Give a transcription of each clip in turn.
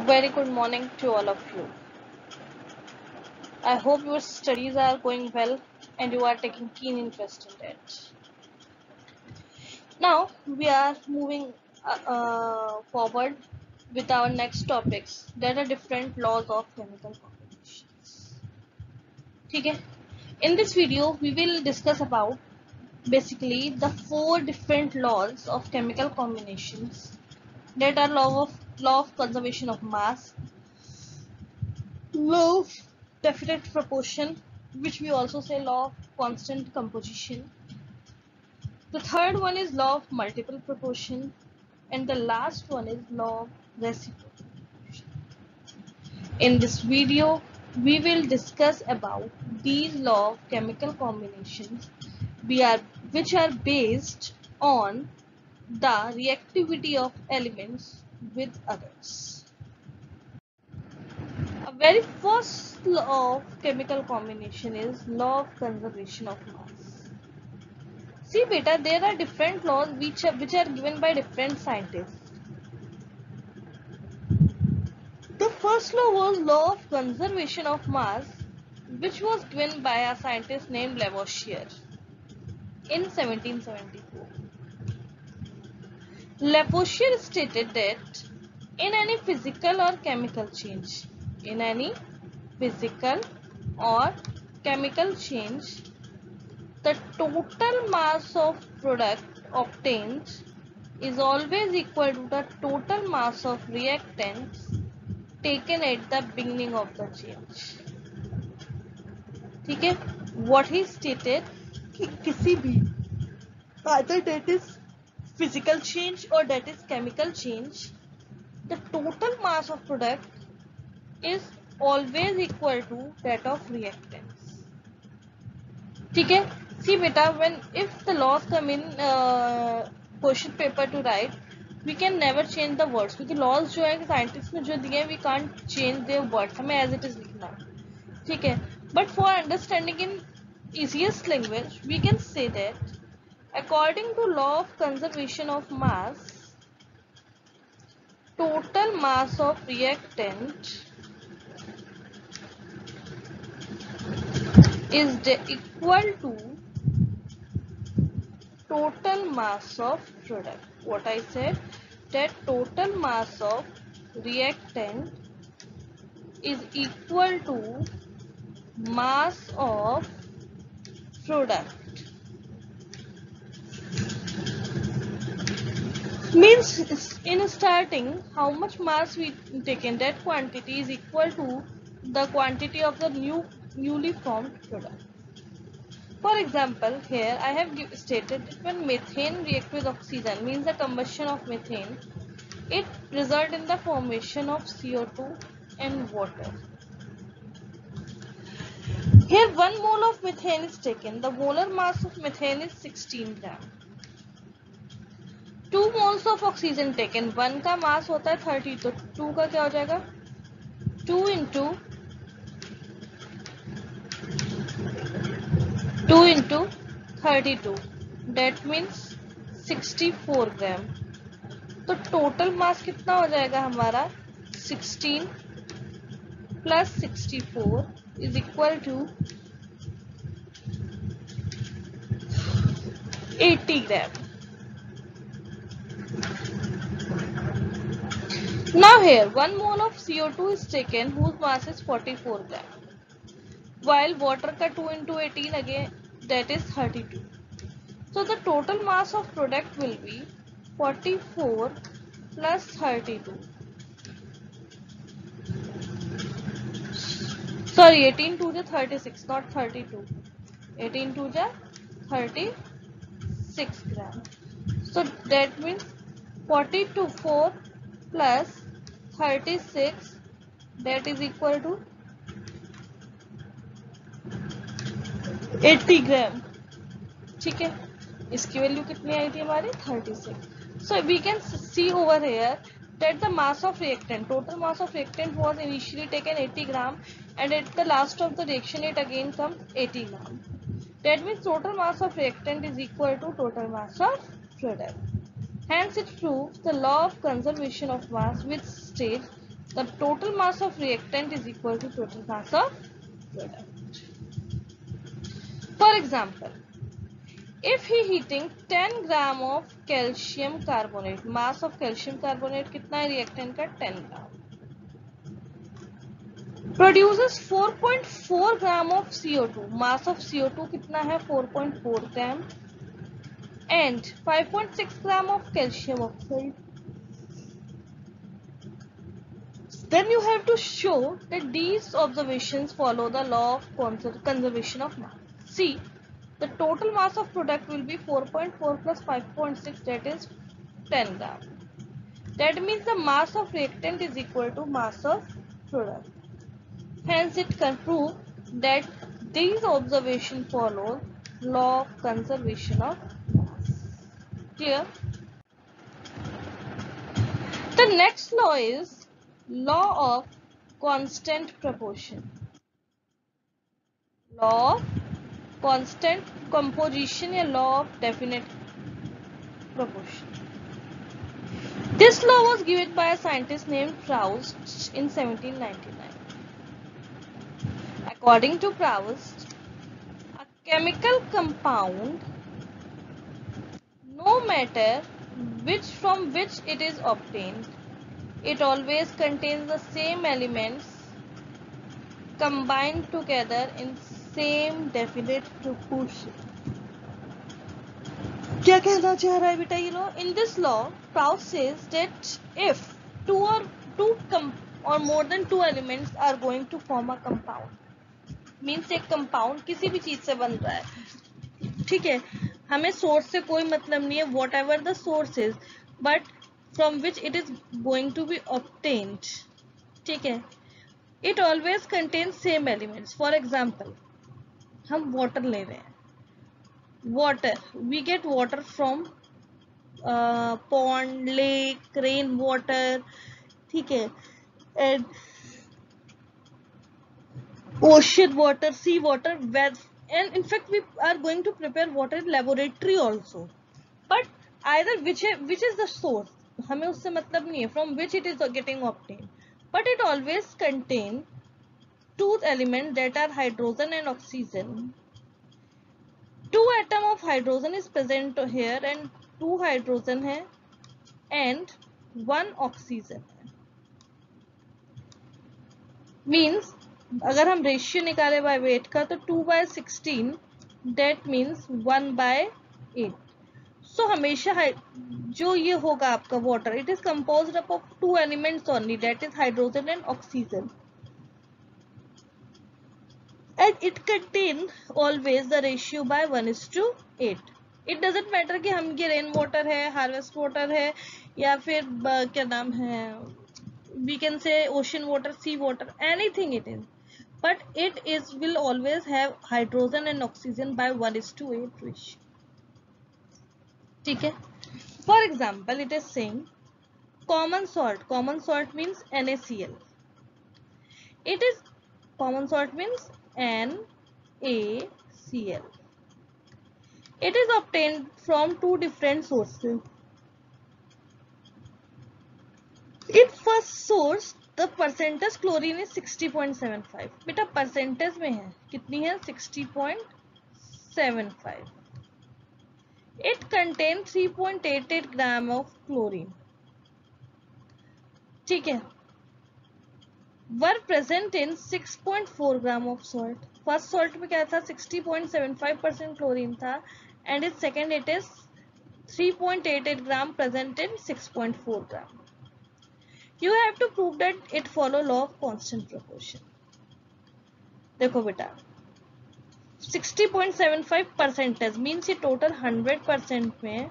Very good morning to all of you. I hope your studies are going well and you are taking keen interest in it. Now we are moving forward with our next topics. There are different laws of chemical combinations. Okay. In this video, we will discuss about basically the four different laws of chemical combinations that are law of conservation of mass, law of definite proportion, which we also say law of constant composition. The third one is law of multiple proportion, and the last one is law of reciprocal proportion. In this video, we will discuss about these law of chemical combinations which are based on the reactivity of elements with others. A very first law of chemical combination is law of conservation of mass. See beta, there are different laws which are given by different scientists. The first law was law of conservation of mass, which was given by a scientist named Lavoisier in 1774. Lavoisier stated that in any physical or chemical change, in any physical or chemical change, the total mass of product obtained is always equal to the total mass of reactants taken at the beginning of the change. ठीक है, what he stated कि किसी भी either that is physical change or that is chemical change, the total mass of product is always equal to that of reactants. ठीक है, see beta, when if the laws come in question paper to write, we can never change the words क्योंकि laws जो है scientist ने जो दिए हैं we can't change their words, हमें as it is लिखना है. ठीक है, but for understanding in easiest language we can say that according to law of conservation of mass, total mass of reactant is equal to total mass of product. What I said, that total mass of reactant is equal to mass of product. Means in starting how much mass we taken, that quantity is equal to the quantity of the newly formed product. For example, here I have stated that when methane reacts with oxygen, means the combustion of methane, it results in the formation of CO2 and water. Here 1 mole of methane is taken. The molar mass of methane is 16 gram. 2 moles of oxygen taken. 1 का मास होता है 30, तो 2 का क्या हो जाएगा 2 into 32, that means 64 ग्राम. तो total mass कितना हो जाएगा हमारा 16 plus 64 is equal to 80 gram. Now here 1 mole of CO2 is taken whose mass is 44 gram, while water ka 2 into 18 again, that is 32. So the total mass of product will be 44 plus 32. Sorry, 18 to the 36, not 32. 18 to the 36 gram. So that means 44 plus 36, that is equal to 80 ग्राम. ठीक है, इसकी value कितनी आई थी हमारी 36. So we can see over here that the mass of reactant, total mass of reactant was initially taken 80 gram, and at the last of the reaction it again comes 80 gram. That means total mass of reactant is equal to total mass of product. Hence it proves the law of conservation of mass, which states The total mass of reactant is equal to total mass of product. For example, if he heating 10 gram of calcium carbonate, mass of calcium carbonate कितना है reactant का 10 gram, produces 4.4 gram of CO2, mass of CO2 कितना है 4.4 gram, and 5.6 gram of calcium oxide. Then you have to show that these observations follow the law of conservation of mass. See, the total mass of product will be 4.4 plus 5.6, that is 10 gram. That means the mass of reactant is equal to mass of product. Hence, it can prove that these observations follow law of conservation of mass. Clear? The next law is law of constant proportion. Law of constant composition या law of definite proportion. This law was given by a scientist named Proust in 1799. According to Proust, a chemical compound, no matter from which it is obtained, it always contains the same elements combined together in same definite proportion. क्या कहना चाह रहा है बेटा ये law? In this law, Proust says that if two or more than two elements are going to form a compound, means एक compound किसी भी चीज से बन रहा है, ठीक है, हमें सोर्स से कोई मतलब नहीं है, whatever the source is, but from which it is going to be obtained, ठीक है, it always contains same elements. For example, हम water ले रहे हैं, water, we get water from pond, lake, rain water, ठीक है, and ocean water, sea water, and in fact we are going to prepare water in laboratory also. But either which is the source, हमें उससे मतलब नहीं है from which it is getting obtained, but it always contain two elements that are hydrogen and oxygen. Two atom of hydrogen is present here and two hydrogen है and one oxygen है. Means अगर हम ratio निकाले by weight का तो 2/16, that means 1/8. So हमेशा जो ये होगा आपका water, it is composed of two elements only, that is hydrogen and oxygen, and it contain always the ratio by 1:8. It doesn't matter कि हम ये रेन वाटर है, हार्वेस्ट वाटर है, या फिर क्या नाम है, we can say ocean water, sea water, anything it is, but it will always have hydrogen and oxygen by 1:8 ratio. ठीक है. For example, it is saying common salt. Common salt means NaCl. It is common salt means NaCl. It is obtained from two different sources. In first source, the percentage chlorine is 60.75. बेटा percentage में है, कितनी है 60.75. It contains 3.88 gram of chlorine. ठीक है. Were present in 6.4 gram of salt. First salt में क्या था 60.75% chlorine था, and its second it is 3.88 gram present in 6.4 gram. You have to prove that it follow law of constant proportion. देखो बेटा 60.75% means ये total 100% में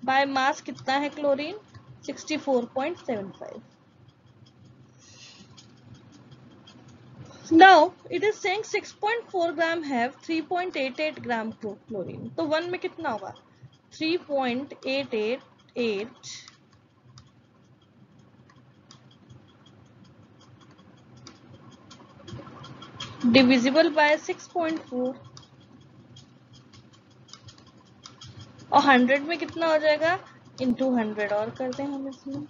by mass कितना है chlorine 64.75. Now it is saying 6.4 gram have 3.88 gram chlorine. तो 1 में कितना होगा 3.888 डिविजिबल बाय 6.4 और 100 में कितना हो जाएगा into 100 और कर दें हम इसमें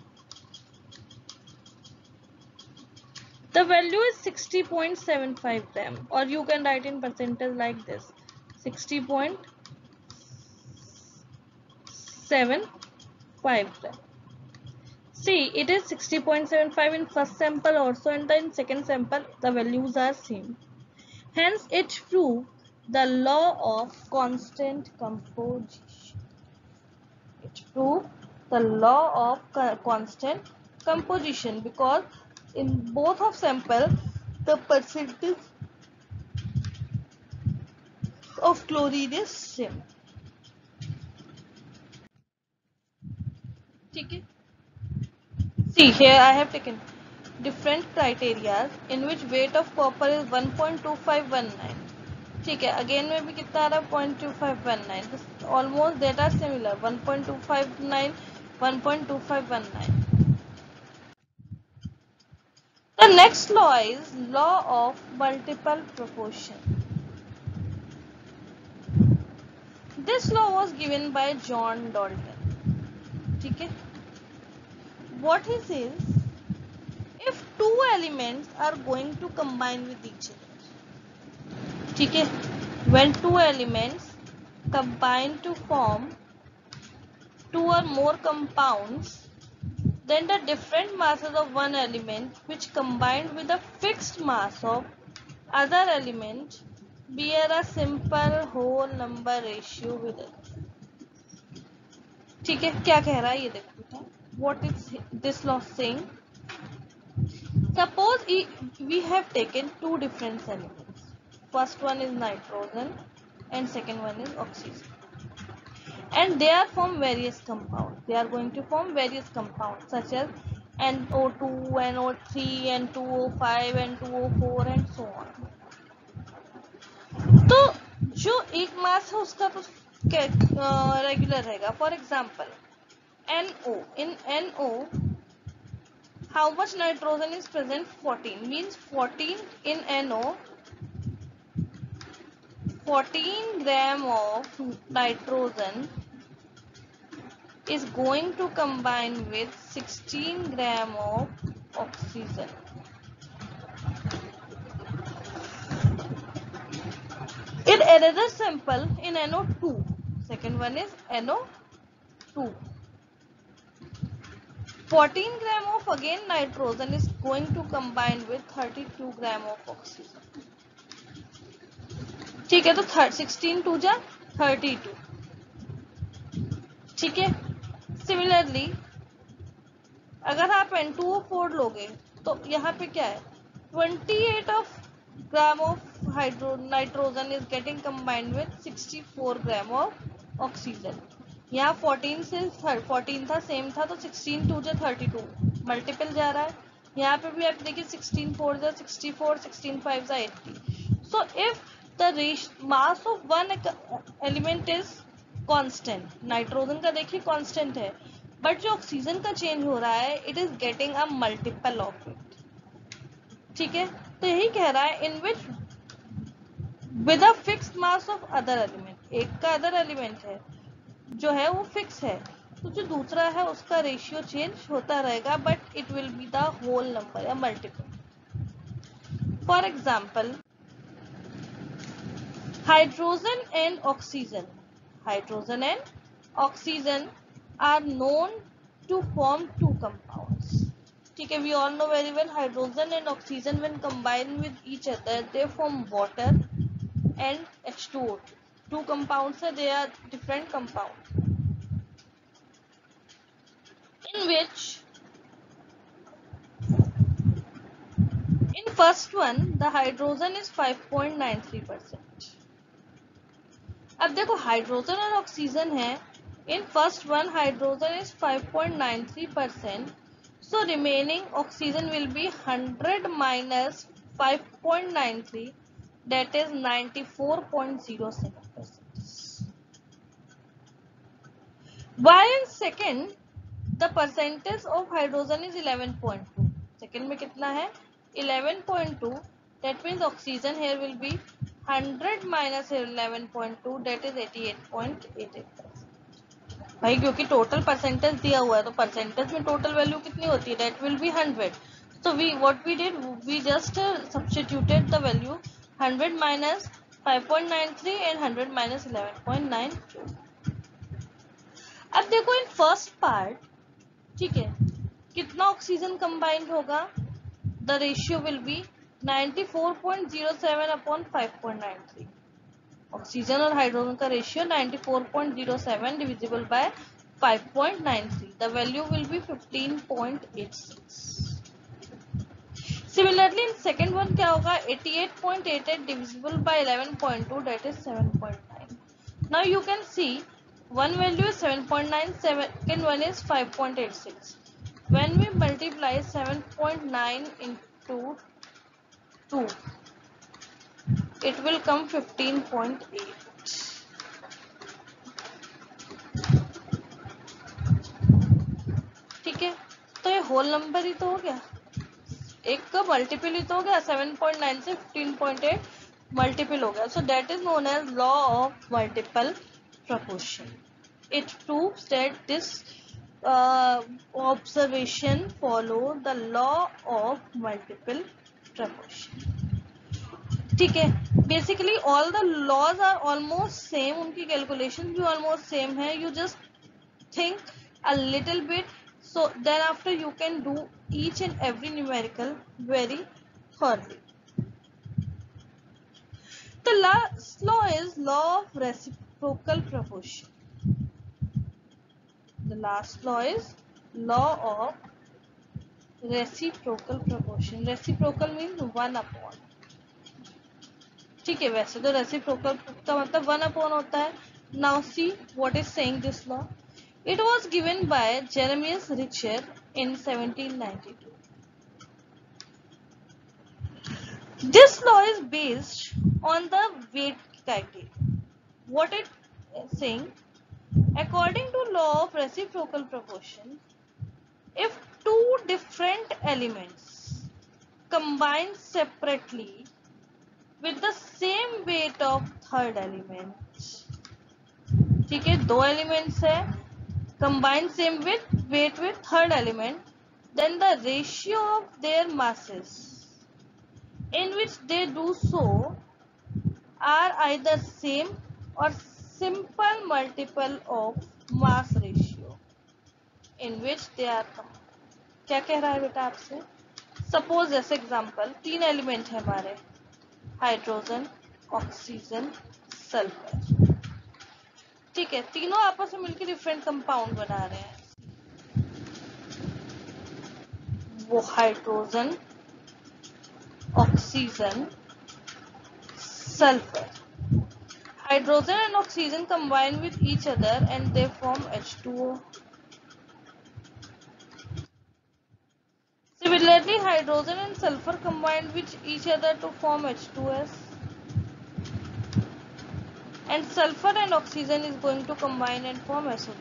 The value is 60.75 gram, or you can write in percentage like this: 60.75 gram. See, it is 60.75 in first sample also, and in second sample the values are same. Hence, it proves the law of constant composition. It proves the law of constant composition because in both of sample the percentage of chlorine is same. Okay. See, here I have taken different criteria in which weight of copper is 1.2519. ठीक है, again में भी कितना आ रहा है 0.2519. Almost that are similar 1.259 1.2519. The next law is law of multiple proportion. This law was given by John Dalton. ठीक है, what he says, if two elements are going to combine with each other, ठीक है, when two elements combine to form two or more compounds, then the different masses of one element which combined with the fixed mass of other element bear a simple whole number ratio with it. ठीक है, क्या कह रहा है ये देखो बेटा. What is this law saying? Suppose we have taken two different elements. First one is nitrogen and second one is oxygen. And they are from various compounds. They are going to form various compounds such as NO2, NO3, N2O5, N2O4 and so on. तो जो एक मास है उसका तो regular रहेगा. For example NO, in NO how much nitrogen is present? 14. Means 14 in NO, 14 gram of nitrogen is going to combine with 16 gram of oxygen. In another sample in NO2, second one is NO2, 14 gram of again nitrogen is going to combine with 32 gram of oxygen. ठीक है, तो 16 2 जा 32. ठीक है, similarly अगर आप N2O4 लोगे तो यहाँ पे क्या है, 28 of gram of nitrogen is getting combined with 64 gram of oxygen. यहाँ 14 से 14 था, सेम था, तो 16 2 जा 32, मल्टीपल जा रहा है. यहाँ पे भी आप देखिए 16 4 जा 64, 16 5 जा 80. So if the mass of one element is constant, nitrogen का देखिए कांस्टेंट है, बट जो ऑक्सीजन का चेंज हो रहा है it is getting a multiple of it. ठीक है, तो यही कह रहा है in which with a fixed mass of other element, एक का अदर एलिमेंट है जो है वो फिक्स है, तो जो दूसरा है उसका रेशियो चेंज होता रहेगा, but it will be the whole number या multiple. For example hydrogen and oxygen are known to form two compounds. ठीक है, we all know very well hydrogen and oxygen when combined with each other they form water and H2O2. Two compounds are, they are different compounds in which in first one the hydrogen is 5.93%. अब देखो hydrogen और oxygen है, in first one hydrogen is 5.93%, so remaining oxygen will be 100 minus 5.93, that is 94.07%. While in second the percentage of hydrogen is 11.2. Second में कितना है 11.2, that means oxygen here will be 100 minus 11.2, that is 88.88%. भाई क्योंकि total percentage दिया हुआ है तो percentage में टोटल वैल्यू कितनी होती है, that will be 100. So what we did, we just substituted the value 100 minus 5.93 and 100 minus 11.92. अब देखो इन फर्स्ट पार्ट, ठीक है, कितना ऑक्सीजन कंबाइंड होगा? The ratio will be 94.07 upon 5.93. Oxygen और हाइड्रोजन का ratio 94.07 divisible by 5.93. The value will be 15.86. Similarly in second one क्या होगा? 88.88 divisible by 11.2, that is 7.9. Now you can see one value is 7.9, second one is 5.86. When we multiply 7.9 into 2, it will come 15.8. ठीक है, तो ये whole number ही तो हो गया, एक का मल्टीपल ही तो हो गया. 7.9 से 15.8 मल्टीपल हो गया. So that is known as law of multiple proportion. It proves that this observation follow the law of multiple proportion. ठीक है, basically all the laws are almost same, उनकी calculation भी almost same है. You just think a little bit, so then after you can do each and every numerical very thoroughly. The last law is law of reciprocal proportion. The last law is law of reciprocal proportion. Reciprocal means 1 upon. ठीक है, वैसे तो reciprocal का मतलब 1 upon होता है. Now see what is saying this law. It was given by Jeremias Richer in 1792. This law is based on the weight criteria. What it is saying? According to law of reciprocal proportion, if two different elements combine separately with the same weight of third element, ठीक है, दो elements है, combine same weight with third element, then the ratio of their masses in which they do so are either same or simple multiple of mass ratio in which they are common. क्या कह रहा है बेटा आपसे? Suppose जैसे example, 3 element है हमारे, hydrogen, oxygen, sulphur. ठीक है, तीनों आपस में मिलकर डिफरेंट कंपाउंड बना रहे हैं. वो hydrogen, oxygen, sulphur. Hydrogen and oxygen combine with each other and they form H2O. Similarly, hydrogen and sulfur combine with each other to form H2S. And sulfur and oxygen is going to combine and form SO2.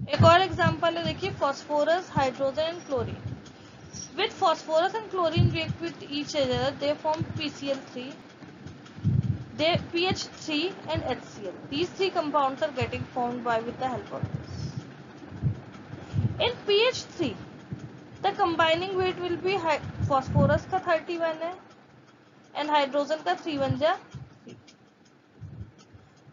एक और example है, देखिए, phosphorus, hydrogen and chlorine. With phosphorus and chlorine react with each other, they form PCl3. They PH3 and HCl. These three compounds are getting formed with the help of this. In PH3, the combining weight will be phosphorus का 31 है and hydrogen का 3 1 जा 3.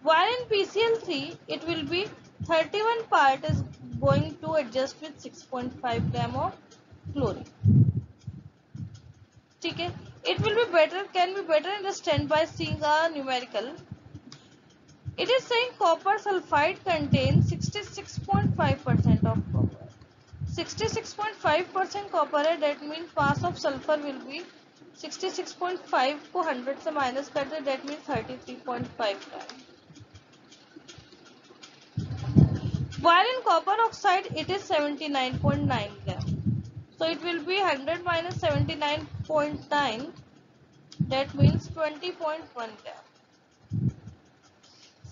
While in PCl3, it will be 31 part is going to adjust with 6.5 gram of chlorine. ठीक है, it will be better, can be better understand by seeing a numerical. It is saying copper sulfide contains 66.5% of copper. 66.5% copper है, that means mass of sulfur will be 66.5 को 100 से minus कर दे, that means 33.5 gram. While in copper oxide it is 79.9 gram. So it will be 100 minus 79.9, that means 20.1 gram.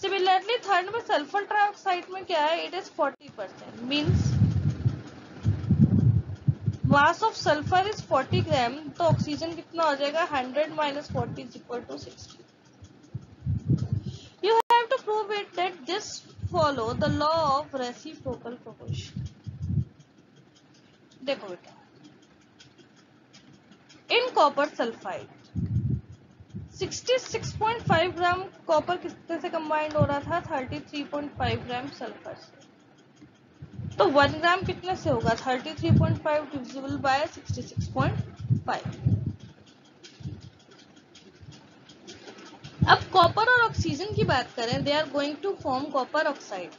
Similarly, third में sulphur trioxide में क्या है? It is 40%. Means mass of sulfur is 40 gram. तो oxygen कितना हो जाएगा? 100 minus 40 is equal to 60. You have to prove it that this follow the law of reciprocal proportion. देखो बेटा, in copper sulphide 66.5 gram copper किससे से combined हो रहा था? 33.5 ग्राम सल्फर से। तो 1 ग्राम कितने से होगा? 33.5 डिविजिबल बाय 66.5। अब कॉपर और ऑक्सीजन की बात करें, they are going to form copper oxide.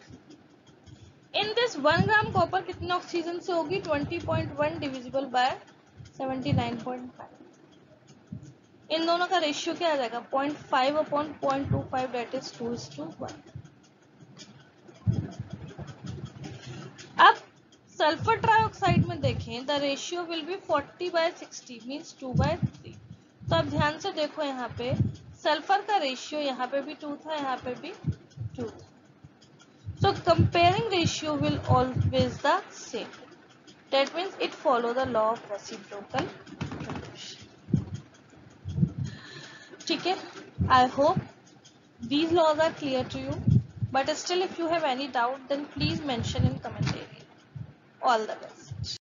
In this 1 gram copper कितने ऑक्सीजन से होगी? 20.1 डिविजिबल बाय 79.5। इन दोनों का रेशियो क्या आ जाएगा? 0.5 अपॉन 0.25, दैट इज 2:1। अब सल्फर ट्राइऑक्साइड में देखें, the ratio will be 40/60 means 2/3। तो अब ध्यान से देखो, यहाँ पे सल्फर का रेशियो यहाँ पे भी 2 था, यहाँ पे भी 2 था। So comparing ratio will always the same. That means it follow the law of reciprocal proportion. ठीक है? I hope these laws are clear to you. But still, if you have any doubt, then please mention in comment area. All the best.